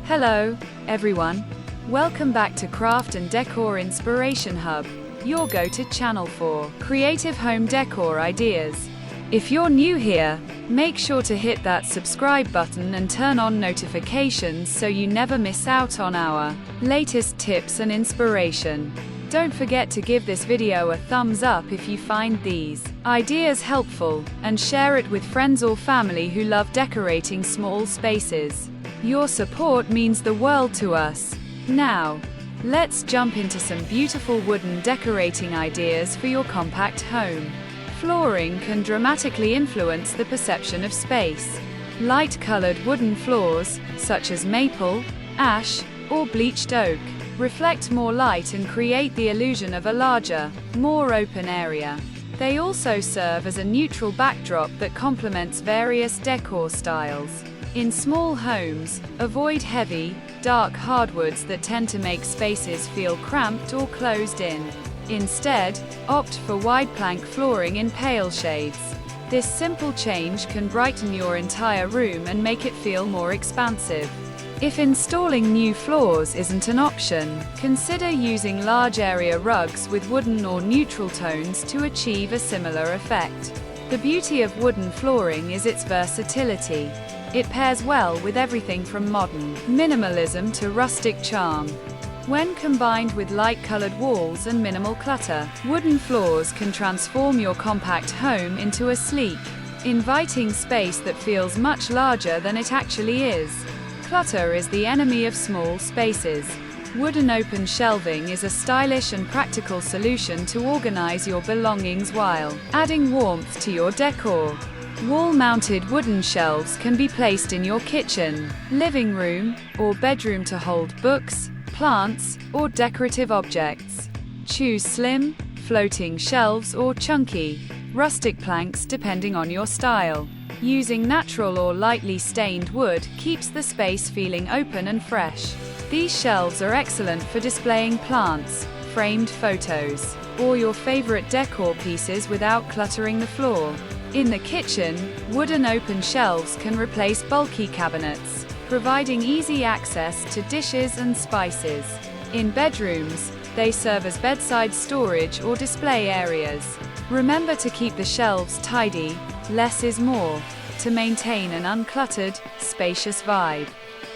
Hello, everyone. Welcome back to Craft and Decor Inspiration Hub, your go-to channel for creative home decor ideas. If you're new here, make sure to hit that subscribe button and turn on notifications so you never miss out on our latest tips and inspiration. Don't forget to give this video a thumbs up if you find these ideas helpful, and share it with friends or family who love decorating small spaces. Your support means the world to us. Now, let's jump into some beautiful wooden decorating ideas for your compact home. Flooring can dramatically influence the perception of space. Light-colored wooden floors, such as maple, ash, or bleached oak, reflect more light and create the illusion of a larger, more open area. They also serve as a neutral backdrop that complements various decor styles. In small homes, avoid heavy, dark hardwoods that tend to make spaces feel cramped or closed in. Instead, opt for wide plank flooring in pale shades. This simple change can brighten your entire room and make it feel more expansive. If installing new floors isn't an option, consider using large area rugs with wooden or neutral tones to achieve a similar effect. The beauty of wooden flooring is its versatility. It pairs well with everything from modern minimalism to rustic charm. When combined with light-colored walls and minimal clutter, wooden floors can transform your compact home into a sleek, inviting space that feels much larger than it actually is. Clutter is the enemy of small spaces. Wooden open shelving is a stylish and practical solution to organize your belongings while adding warmth to your decor. Wall-mounted wooden shelves can be placed in your kitchen, living room, or bedroom to hold books, plants, or decorative objects. Choose slim, floating shelves or chunky, rustic planks depending on your style. Using natural or lightly stained wood keeps the space feeling open and fresh. These shelves are excellent for displaying plants, framed photos, or your favorite decor pieces without cluttering the floor. In the kitchen, wooden open shelves can replace bulky cabinets, providing easy access to dishes and spices. In bedrooms, they serve as bedside storage or display areas. Remember to keep the shelves tidy, less is more, to maintain an uncluttered, spacious vibe.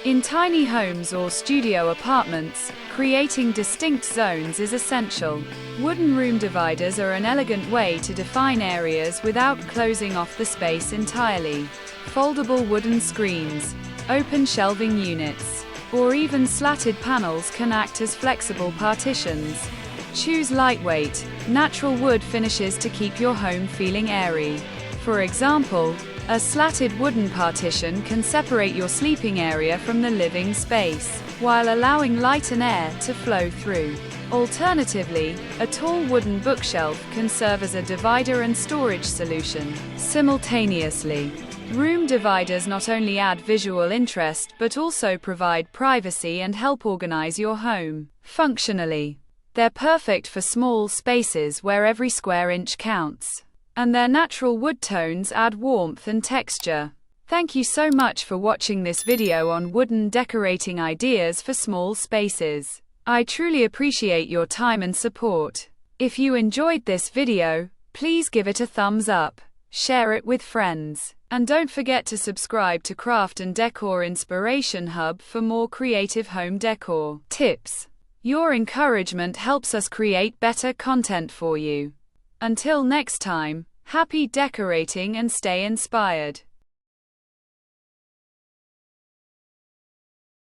In tiny homes or studio apartments, creating distinct zones is essential. Wooden room dividers are an elegant way to define areas without closing off the space entirely. Foldable wooden screens, open shelving units, or even slatted panels can act as flexible partitions. Choose lightweight, natural wood finishes to keep your home feeling airy. For example, a slatted wooden partition can separate your sleeping area from the living space, while allowing light and air to flow through. Alternatively, a tall wooden bookshelf can serve as a divider and storage solution simultaneously. Room dividers not only add visual interest but also provide privacy and help organize your home functionally. They're perfect for small spaces where every square inch counts, and their natural wood tones add warmth and texture. Thank you so much for watching this video on wooden decorating ideas for small spaces. I truly appreciate your time and support. If you enjoyed this video, please give it a thumbs up, share it with friends, and don't forget to subscribe to Craft and Decor Inspiration Hub for more creative home decor tips. Your encouragement helps us create better content for you. Until next time, happy decorating and stay inspired.